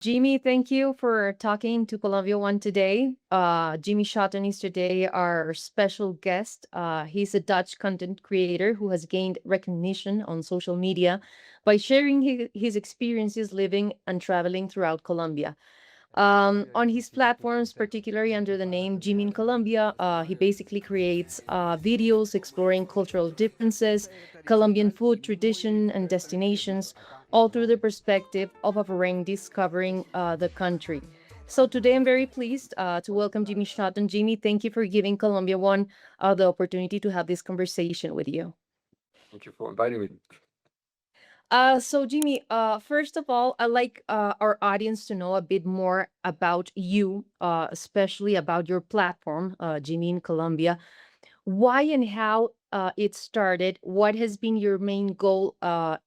Jimmy, thank you for talking to ColombiaOne today. Jimmy Shotton is today our special guest. He's a Dutch content creator who has gained recognition on social media by sharing his experiences living and traveling throughout Colombia. On his platforms, particularly under the name Jimmy in Colombia, he basically creates videos exploring cultural differences, Colombian food, tradition, and destinations, all through the perspective of a foreign discovering the country. So today I'm very pleased to welcome Jimmy Shotton. Jimmy, thank you for giving ColombiaOne the opportunity to have this conversation with you. Thank you for inviting me. So Jimmy, first of all, I'd like our audience to know a bit more about you, especially about your platform, Jimmy in Colombia. Why and how it started? What has been your main goal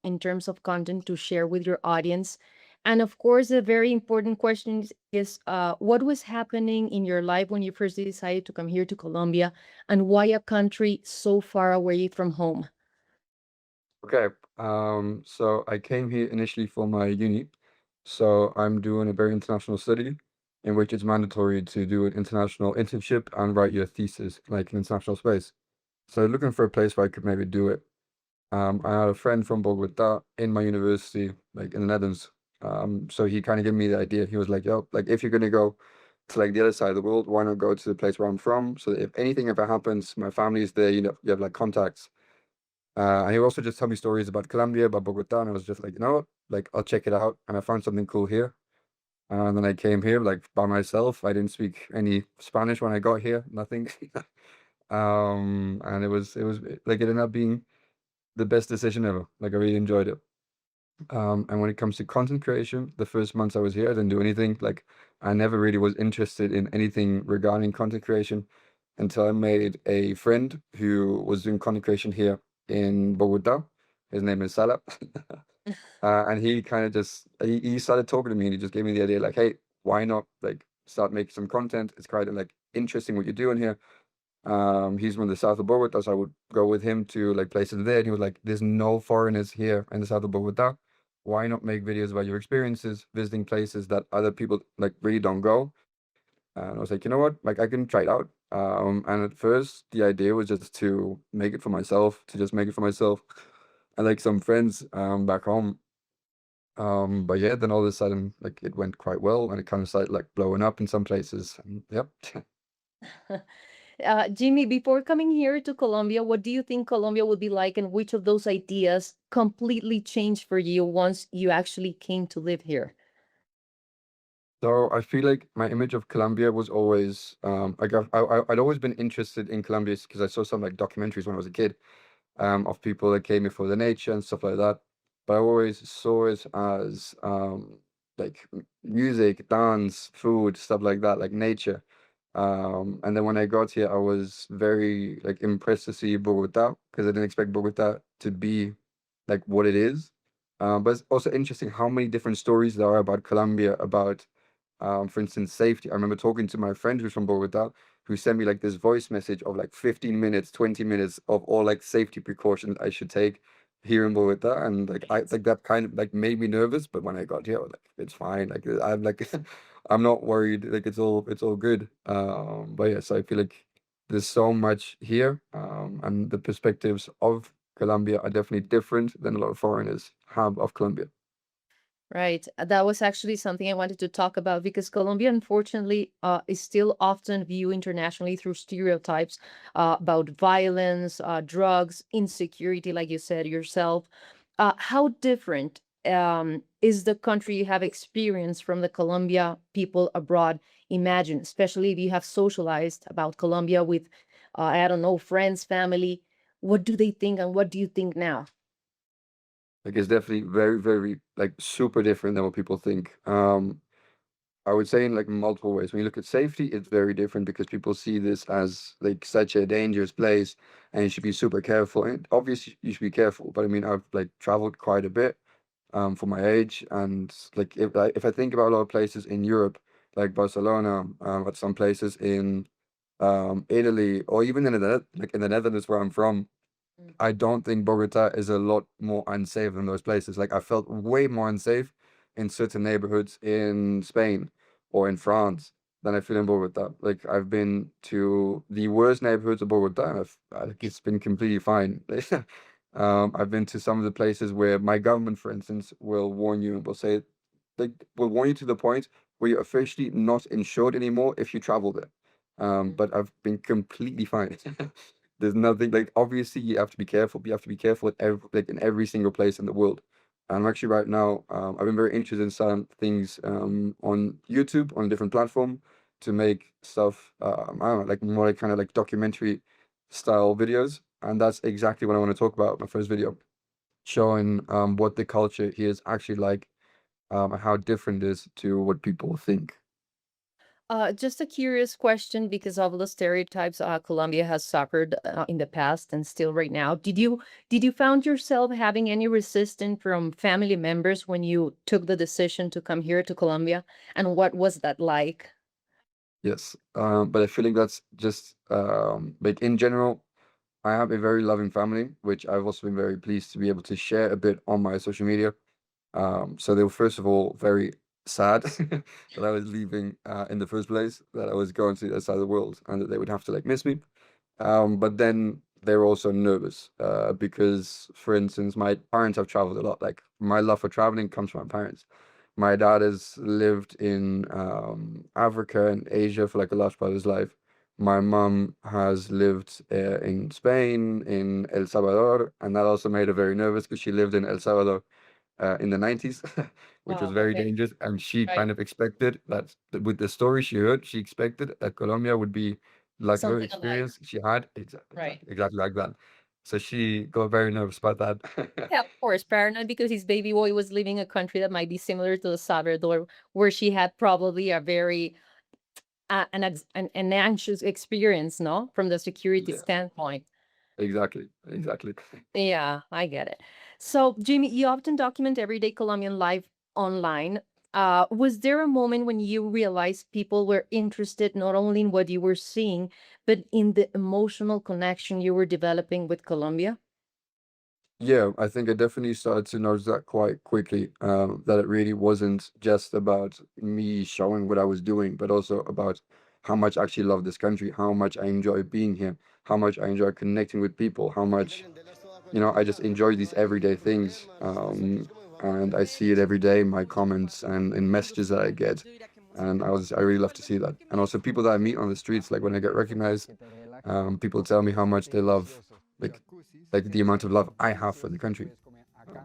in terms of content to share with your audience? And of course, a very important question is what was happening in your life when you first decided to come here to Colombia, and why a country so far away from home? Okay, so I came here initially for my uni. So I'm doing a very international study in which it's mandatory to do an international internship and write your thesis, like in international space. So looking for a place where I could maybe do it. I had a friend from Bogotá in my university, like in the Netherlands. So he kind of gave me the idea. He was like, "Yo, like if you're gonna go to like the other side of the world, why not go to the place where I'm from? So that if anything ever happens, my family is there. You know, you have like contacts." And he also just told me stories about Colombia, about Bogota, and I was just like, you know what? Like, I'll check it out. And I found something cool here. And then I came here like by myself. I didn't speak any Spanish when I got here, nothing. And it was like it ended up being the best decision ever. Like I really enjoyed it. And when it comes to content creation, the first months I was here, I didn't do anything. Like I never really was interested in anything regarding content creation until I made a friend who was doing content creation here in Bogota. His name is Salah. And he kind of just he started talking to me and he just gave me the idea like, hey, why not like start making some content? It's kind of like interesting what you're doing here. He's from the south of Bogota, so I would go with him to like places there. And he was like, "There's no foreigners here in the south of Bogota. Why not make videos about your experiences visiting places that other people like really don't go?" And I was like, you know what? Like I can try it out. And at first, the idea was just to make it for myself, to just make it for myself, and like some friends back home. But yeah, then all of a sudden, like it went quite well, and it kind of started like blowing up in some places. And, yep. Jimmy, before coming here to Colombia, what do you think Colombia would be like, and which of those ideas completely changed for you once you actually came to live here? So I feel like my image of Colombia was always I'd always been interested in Colombia because I saw some like documentaries when I was a kid of people that came here for the nature and stuff like that. But I always saw it as like music, dance, food, stuff like that, like nature. And then when I got here, I was very like impressed to see Bogota because I didn't expect Bogota to be like what it is. But it's also interesting how many different stories there are about Colombia, about for instance, safety. I remember talking to my friend who's from Bogota, who sent me like this voice message of like 15 minutes, 20 minutes of all like safety precautions I should take here in Bogota. And like I like that kind of like made me nervous, but when I got here, I was like, it's fine. Like I'm like I'm not worried. Like it's all good. But yes, I feel like there's so much here. And the perspectives of Colombia are definitely different than a lot of foreigners have of Colombia. Right. That was actually something I wanted to talk about because Colombia, unfortunately, is still often viewed internationally through stereotypes about violence, drugs, insecurity, like you said yourself. How different is the country you have experienced from the Colombia people abroad? Imagine, especially if you have socialized about Colombia with, I don't know, friends, family. What do they think, and what do you think now? Like it's definitely very, very like super different than what people think. I would say in like multiple ways. When you look at safety, it's very different because people see this as like such a dangerous place and you should be super careful. And obviously you should be careful, but I mean I've like traveled quite a bit for my age and like if I think about a lot of places in Europe, like Barcelona, but some places in Italy or even in like in the Netherlands where I'm from, I don't think Bogota is a lot more unsafe than those places. Like I felt way more unsafe in certain neighborhoods in Spain or in France than I feel in Bogota. Like I've been to the worst neighborhoods of Bogota, and like it's been completely fine. I've been to some of the places where my government, for instance, will warn you and will say, they will warn you to the point where you're officially not insured anymore if you travel there. But I've been completely fine. There's nothing like obviously you have to be careful, but you have to be careful at every like in every single place in the world. And I'm actually right now, I've been very interested in some things on YouTube on a different platform to make stuff I don't know, like more like kind of like documentary style videos. And that's exactly what I want to talk about in my first video, showing what the culture here is actually like, and how different it is to what people think. Just a curious question because of the stereotypes Colombia has suffered in the past and still right now. Did you found yourself having any resistance from family members when you took the decision to come here to Colombia? And what was that like? Yes, but I feel like that's just like in general, I have a very loving family, which I've also been very pleased to be able to share a bit on my social media. So they were first of all very sad that I was leaving in the first place, that I was going to the other side of the world, and that they would have to like miss me. But then they were also nervous because, for instance, my parents have traveled a lot. Like my love for traveling comes from my parents. My dad has lived in Africa and Asia for like a large part of his life. My mom has lived in Spain, in El Salvador, and that also made her very nervous because she lived in El Salvador in the 90s, which was Oh, very okay. dangerous. And she Right. kind of expected that with the story she heard, she expected that Colombia would be like her Something alike. experience she had, Right. exactly like that. So she got very nervous about that. Yeah, of course, paranoid because his baby boy was living a country that might be similar to El Salvador, where she had probably a very an anxious experience, no, from the security Yeah, standpoint. exactly, exactly. Yeah, I get it. So, Jimmy, you often document everyday Colombian life online. Was there a moment when you realized people were interested not only in what you were seeing, but in the emotional connection you were developing with Colombia? Yeah, I think I definitely started to notice that quite quickly, that it really wasn't just about me showing what I was doing, but also about how much I actually love this country, how much I enjoy being here, how much I enjoy connecting with people, how much, I just enjoy these everyday things. And I see it every day, my comments and in messages that I get. And I really love to see that. And also people that I meet on the streets, like when I get recognized, people tell me how much they love, like, like the amount of love I have for the country.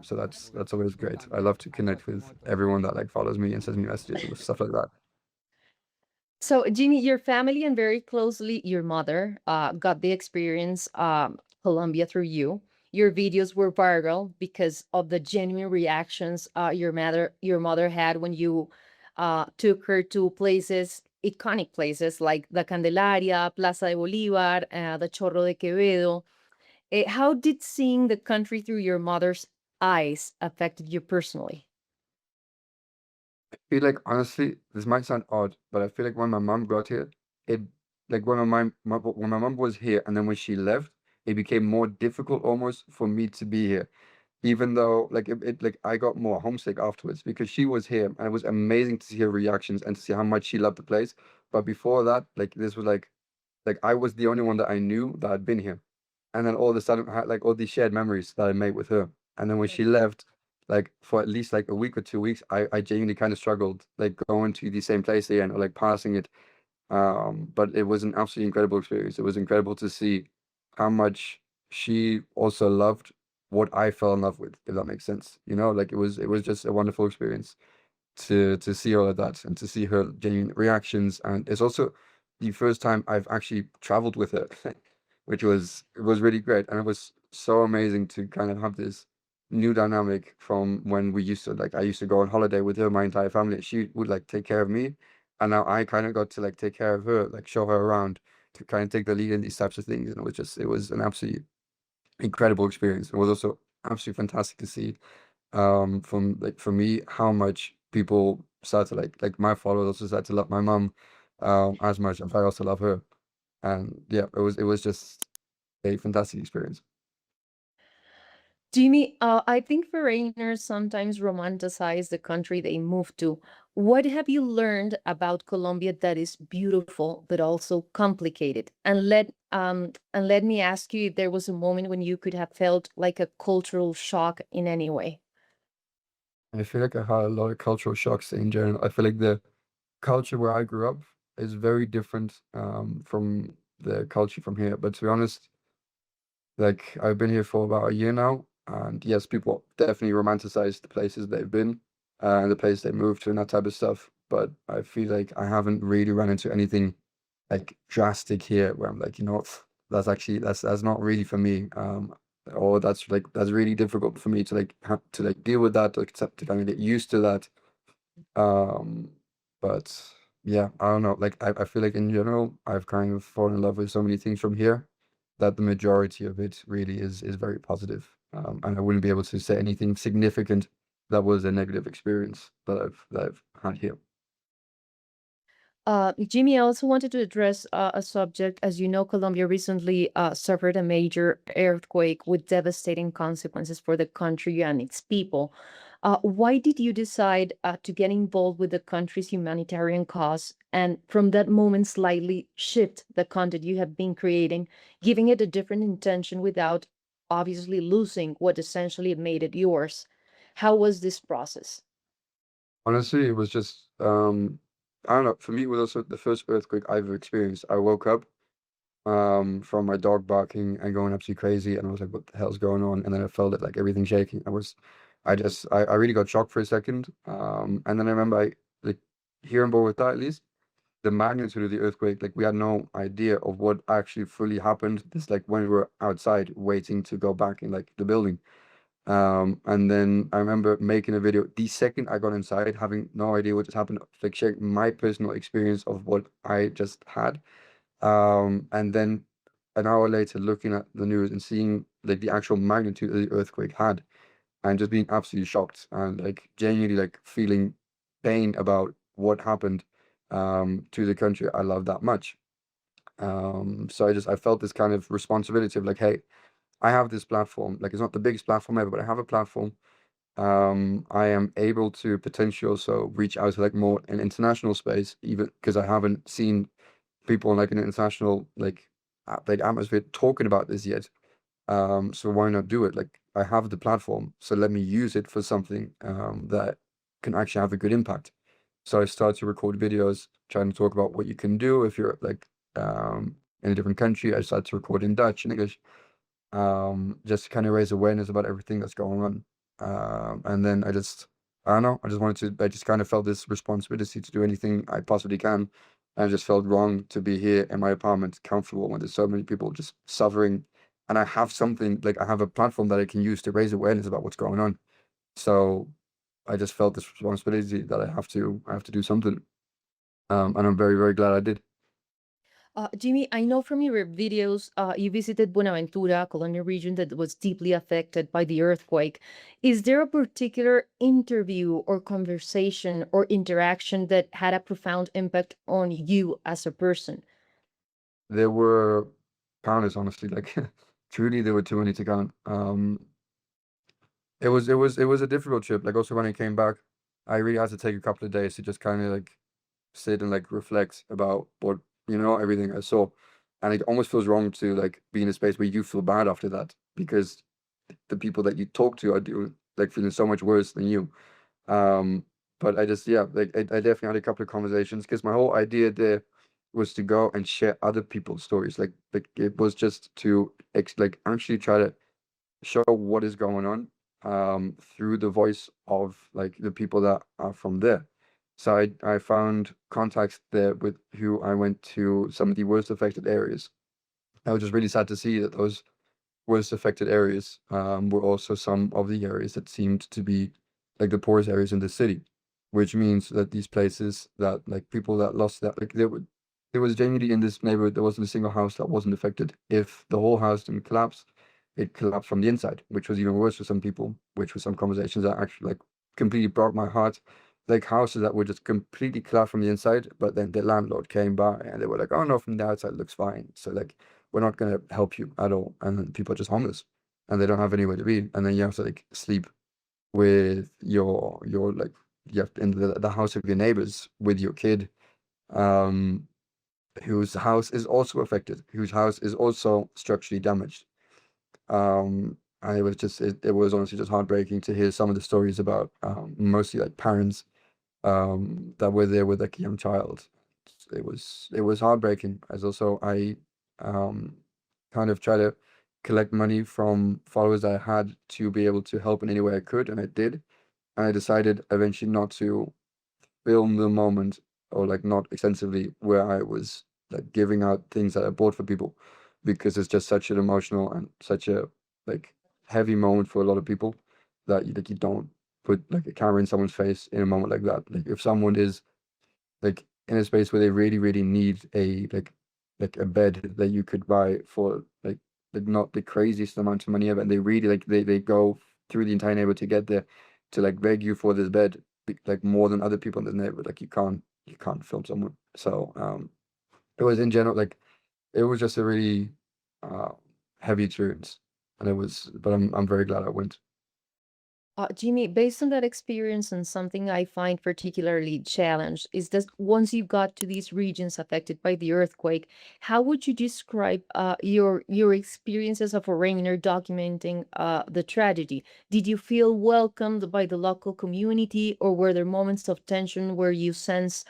So that's always great. I love to connect with everyone that like follows me and sends me messages and stuff like that. So, Jimmy, your family and very closely your mother got the experience Colombia through you. Your videos were viral because of the genuine reactions your mother had when you took her to places, iconic places like the Candelaria, Plaza de Bolívar, the Chorro de Quevedo. How did seeing the country through your mother's eyes affected you personally? I feel like honestly, this might sound odd, but I feel like when my mom got here, it like when my mom was here and then when she left, it became more difficult almost for me to be here. Even though like it like I got more homesick afterwards because she was here and it was amazing to see her reactions and to see how much she loved the place. But before that, like this was like I was the only one that I knew that had been here. And then all of a sudden I had like all these shared memories that I made with her. And then when she left, like for at least like a week or 2 weeks, I genuinely kind of struggled like going to the same place again or like passing it. But it was an absolutely incredible experience. It was incredible to see how much she also loved what I fell in love with, if that makes sense. Like it was just a wonderful experience to see all of that and to see her genuine reactions. And it's also the first time I've actually traveled with her, which it was really great. And it was so amazing to kind of have this new dynamic from when we used to like I used to go on holiday with her, my entire family. She would like take care of me. And now I kind of got to like take care of her, like show her around to kind of take the lead in these types of things. And it was an absolutely incredible experience. It was also absolutely fantastic to see from like for me how much people start to like my followers also start to love my mom as much as I also love her. And yeah, it was just a fantastic experience. Jimmy, I think foreigners sometimes romanticize the country they move to. What have you learned about Colombia that is beautiful but also complicated? And let me ask you if there was a moment when you could have felt like a cultural shock in any way. I feel like I had a lot of cultural shocks in general. I feel like the culture where I grew up is very different from the culture from here. But to be honest, like I've been here for about a year now, and yes, people definitely romanticize the places they've been and the place they moved to and that type of stuff. But I feel like I haven't really run into anything like drastic here where I'm like, you know, that's actually that's not really for me. Or that's really difficult for me to like have to like deal with that, to accept to kind of get used to that. Um, but yeah, I don't know. Like I feel like in general, I've kind of fallen in love with so many things from here that the majority of it really is very positive. And I wouldn't be able to say anything significant that was a negative experience that I've had here. Jimmy, I also wanted to address a subject. As you know, Colombia recently suffered a major earthquake with devastating consequences for the country and its people. Why did you decide to get involved with the country's humanitarian cause and from that moment slightly shift the content you have been creating, giving it a different intention without obviously losing what essentially made it yours? How was this process? Honestly, it was just I don't know. For me, it was also the first earthquake I've ever experienced. I woke up from my dog barking and going absolutely crazy, and I was like, "What the hell's going on?" And then I felt it like everything shaking. I really got shocked for a second. And then I remember like here in Bogotá at least, the magnitude of the earthquake, like we had no idea of what actually fully happened. This like when we were outside waiting to go back in like the building. And then I remember making a video the second I got inside, having no idea what just happened, like sharing my personal experience of what I just had. And then an hour later, looking at the news and seeing like the actual magnitude of the earthquake had, and just being absolutely shocked and like genuinely like feeling pain about what happened to the country I love that much. So I felt this kind of responsibility of like, hey, I have this platform. Like it's not the biggest platform ever, but I have a platform. I am able to potentially also reach out to like more an international space, even because I haven't seen people in like an international like atmosphere talking about this yet. So why not do it? Like I have the platform, so let me use it for something that can actually have a good impact. So I started to record videos trying to talk about what you can do if you're like in a different country. I started to record in Dutch and English, just to kind of raise awareness about everything that's going on. And then I don't know, I just kind of felt this responsibility to do anything I possibly can. And I just felt wrong to be here in my apartment, comfortable when there's so many people just suffering. And I have something, like I have a platform that I can use to raise awareness about what's going on. So I just felt this responsibility that I have to do something. And I'm very, very glad I did. Jimmy, I know from your videos you visited Buenaventura, Colombian region that was deeply affected by the earthquake. Is there a particular interview or conversation or interaction that had a profound impact on you as a person? There were countless, honestly, like truly there were too many to count. It was a difficult trip. Like also when I came back, I really had to take a couple of days to just kind of like sit and like reflect about what everything I saw, and it almost feels wrong to like be in a space where you feel bad after that because the people that you talk to are doing like feeling so much worse than you. Um, but I just yeah, like I definitely had a couple of conversations because my whole idea there was to go and share other people's stories. Like it was just to like actually try to show what is going on through the voice of like the people that are from there. So I found contacts there with who I went to some of the worst affected areas. I was just really sad to see that those worst affected areas were also some of the areas that seemed to be like the poorest areas in the city, which means that these places that like people that lost that like there was genuinely in this neighborhood there wasn't a single house that wasn't affected. If the whole house didn't collapse, it collapsed from the inside, which was even worse for some people, which were some conversations that actually like completely broke my heart. Like houses that were just completely collapsed from the inside, but then the landlord came by and they were like, "Oh no, from the outside it looks fine." So like we're not going to help you at all. And then people are just homeless. and they don't have anywhere to be, and then you have to like sleep with your like you have in the house of your neighbors with your kid, um, whose house is also affected, whose house is also structurally damaged. And it was just it was honestly just heartbreaking to hear some of the stories about mostly like parents that were there with like a young child. It was heartbreaking. As also I um kind of try to collect money from followers I had to be able to help in any way I could, and I did. And I decided eventually not to film the moment, or like not extensively, where I was like giving out things that I bought for people, because it's just such an emotional and such a like heavy moment for a lot of people that you don't put like a camera in someone's face in a moment like that. Like if someone is like in a space where they really, really need a like a bed that you could buy for like not the craziest amount of money ever, and they really like they go through the entire neighborhood to get there, to like beg you for this bed, like more than other people in the neighborhood. Like you can't film someone. So it was in general like it was just a really uh heavy experience, and it was, but I'm very glad I went. Jimmy, based on that experience, and something I find particularly challenged is that once you got to these regions affected by the earthquake, how would you describe your experience as a foreigner documenting the tragedy? Did you feel welcomed by the local community, or were there moments of tension where you sense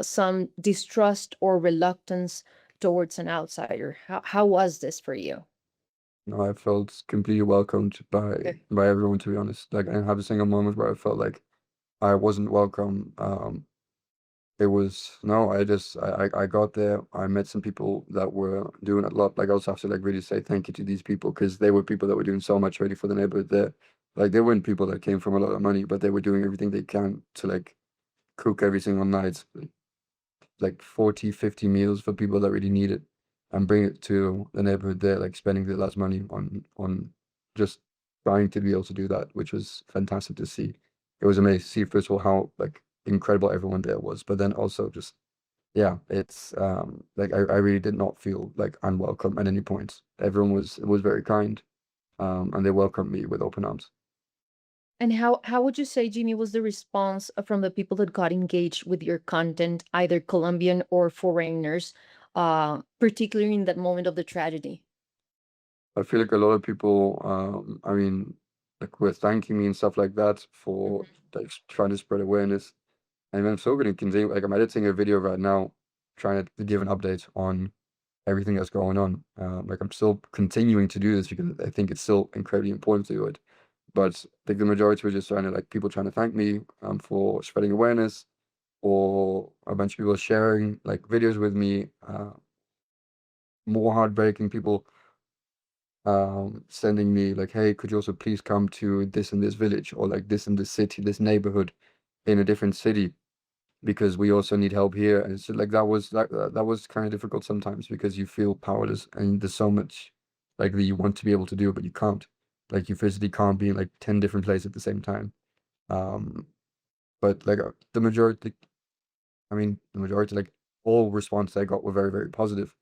some distrust or reluctance towards an outsider? How was this for you? No, I felt completely welcomed Okay. by everyone, to be honest. Like I didn't have a single moment where I felt like I wasn't welcome. It was no, I got there. I met some people that were doing a lot. Like I also have to like really say thank you to these people, because they were people that were doing so much already for the neighborhood there. Like they weren't people that came from a lot of money, but they were doing everything they can to like cook every single night, like 40, 50 meals for people that really need it, and bring it to the neighborhood there, like spending the last money on just trying to be able to do that, which was fantastic to see. It was amazing to see, first of all, how like incredible everyone there was, but then also just yeah, it's like I really did not feel like unwelcome at any point. Everyone was very kind, and they welcomed me with open arms. And how would you say, Jimmy, was the response from the people that got engaged with your content, either Colombian or foreigners, particularly in that moment of the tragedy? I feel like a lot of people, I mean, like were thanking me and stuff like that for Mhm. like trying to spread awareness. And I'm still going to continue. Like I'm editing a video right now, trying to give an update on everything that's going on. Like I'm still continuing to do this because I think it's still incredibly important to do it. But I think the majority were just trying to like people trying to thank me for spreading awareness, or a bunch of people sharing like videos with me. More heartbreaking people sending me like, hey, could you also please come to this and this village, or like this and this city, this neighborhood in a different city, because we also need help here. And it's just, like that was kind of difficult sometimes, because you feel powerless, and there's so much like that you want to be able to do, but you can't. Like you physically can't be in like 10 different places at the same time. Um, but like the majority, I mean, the majority, like all responses I got were very, very positive,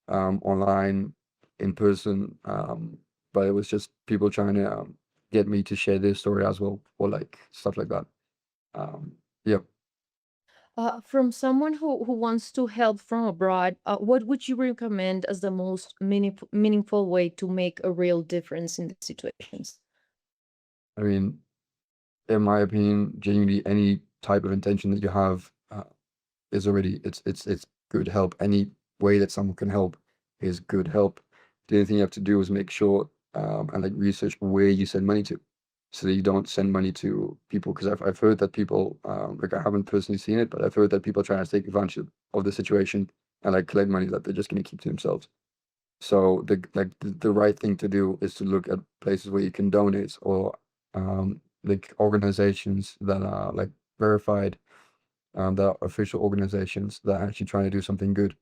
online, in person. But it was just people trying to get me to share their story as well, or like stuff like that. Yeah, From someone who wants to help from abroad, what would you recommend as the most meaningful way to make a real difference in these situations? I mean, in my opinion, genuinely any type of intention that you have is already it's good help. Any way that someone can help is good help. The only thing you have to do is make sure and like research where you send money to, so that you don't send money to people. Because I've heard that people like I haven't personally seen it, but I've heard that people are trying to take advantage of the situation and like collect money that they're just going to keep to themselves. So the right thing to do is to look at places where you can donate, or like organizations that are like verified, that are official organizations that are actually trying to do something good,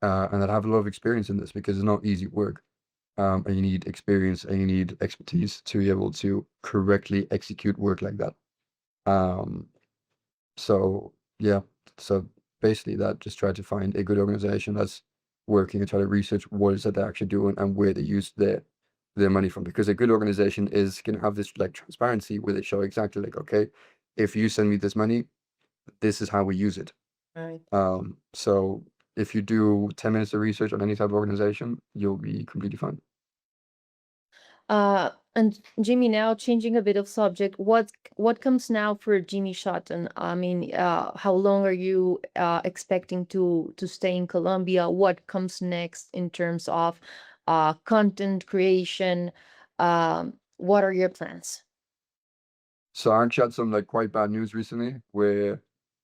and that have a lot of experience in this, because it's not easy work. And you need experience and you need expertise to be able to correctly execute work like that. Um, so yeah, so basically that, just try to find a good organization that's working, and try to research what is it they're actually doing and where they use their money from, because a good organization is going to have this like transparency where they show exactly like, okay, if you send me this money, this is how we use it. Right. So if you do 10 minutes of research on any type of organization, you'll be completely fine. And Jimmy, now changing a bit of subject, what comes now for Jimmy Shotton? I mean, how long are you expecting to stay in Colombia? What comes next in terms of content creation? What are your plans? So I actually had some like quite bad news recently where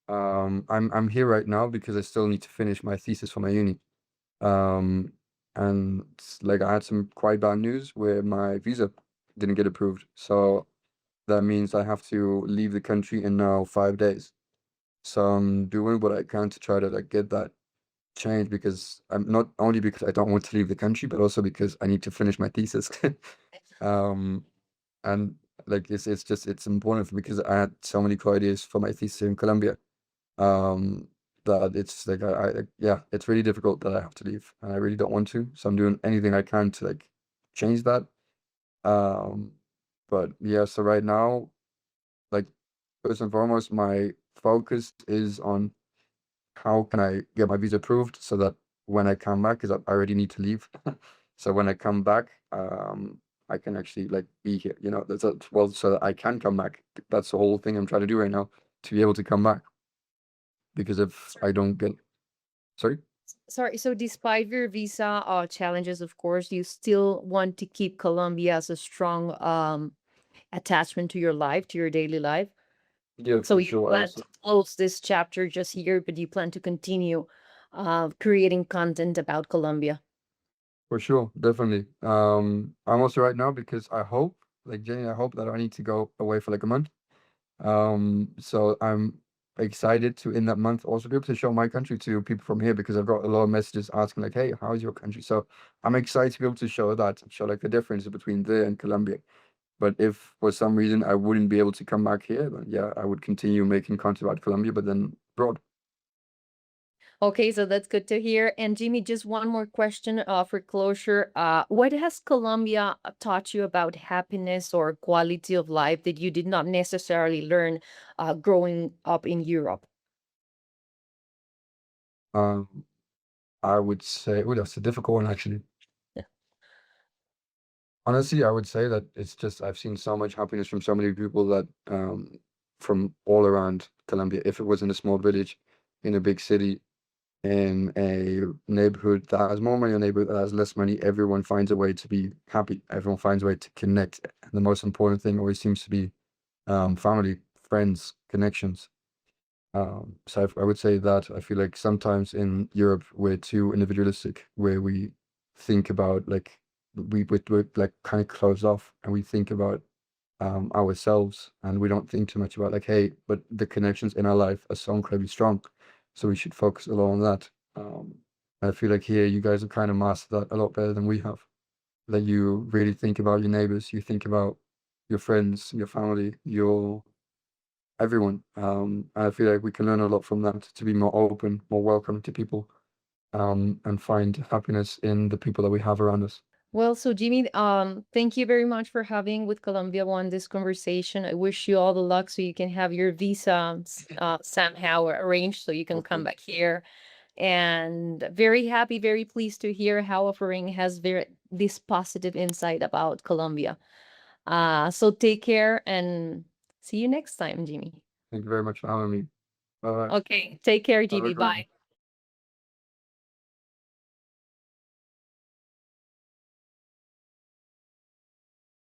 I'm here right now because I still need to finish my thesis for my uni. Um and like I had some quite bad news where my visa didn't get approved. So that means I have to leave the country in now 5 days. So I'm doing what I can to try to like get that changed, because I'm not only because I don't want to leave the country, but also because I need to finish my thesis. Um and like it's just it's important for me because I had so many cool ideas for my thesis in Colombia. Um that it's like yeah, it's really difficult that I have to leave and I really don't want to. So I'm doing anything I can to like change that. Um but yeah, so right now, like first and foremost, my focus is on how can I get my visa approved so that when I come back, because I already need to leave. So when I come back, I can actually like be here, you know, well, so that I can come back. That's the whole thing I'm trying to do right now, to be able to come back. Because if I don't get, sorry? Sorry, so despite your visa challenges, of course, you still want to keep Colombia as a strong attachment to your life, to your daily life. Yeah, So for you sure. I plan also, to close this chapter just here, but you plan to continue creating content about Colombia. for sure, definitely. I'm also right now because I hope, like Jenny, I hope that I need to go away for like a month. So I'm excited to in that month also be able to show my country to people from here, because I've got a lot of messages asking like, hey, how's your country? So I'm excited to be able to show that, show like the difference between there and Colombia. But if for some reason I wouldn't be able to come back here, then yeah, I would continue making content about Colombia, but then abroad. Okay, so that's good to hear. And Jimmy, just one more question for closure. What has Colombia taught you about happiness or quality of life that you did not necessarily learn growing up in Europe? Um, I would say, oh, that's a difficult one actually. Yeah. Honestly, I would say that it's just I've seen so much happiness from so many people that from all around Colombia. If it was in a small village, in a big city, in a neighborhood that has more money, a neighborhood that has less money, everyone finds a way to be happy. Everyone finds a way to connect. And the most important thing always seems to be family, friends, connections. So I would say that I feel like sometimes in Europe we're too individualistic, where we think about like we're like kind of closed off, and we think about ourselves, and we don't think too much about like, hey, but the connections in our life are so incredibly strong, so we should focus a lot on that. I feel like here you guys have kind of mastered that a lot better than we have. That you really think about your neighbors, you think about your friends, your family, your everyone. And I feel like we can learn a lot from that to be more open, more welcoming to people, and find happiness in the people that we have around us. Well, so Jimmy, thank you very much for having with ColombiaOne this conversation. I wish you all the luck so you can have your visa somehow arranged so you can come Hopefully. back here. And very happy, very pleased to hear how offering has this positive insight about Colombia. So take care and see you next time, Jimmy. Thank you very much for having me. Bye bye. Okay, take care, Have a Jimmy. great Bye.